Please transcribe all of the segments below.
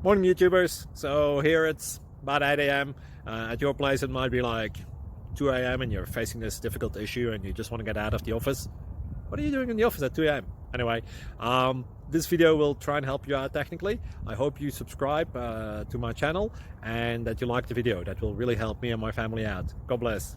Morning YouTubers. So here it's about 8 a.m. At your place it might be like 2 a.m. and you're facing this difficult issue and you just want to get out of the office. What are you doing in the office at 2 a.m.? Anyway, this video will try and help you out technically. I hope you subscribe to my channel and that you like the video. That will really help me and my family out. God bless.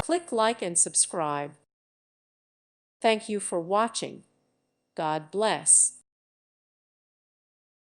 Click like and subscribe. Thank you for watching. God bless.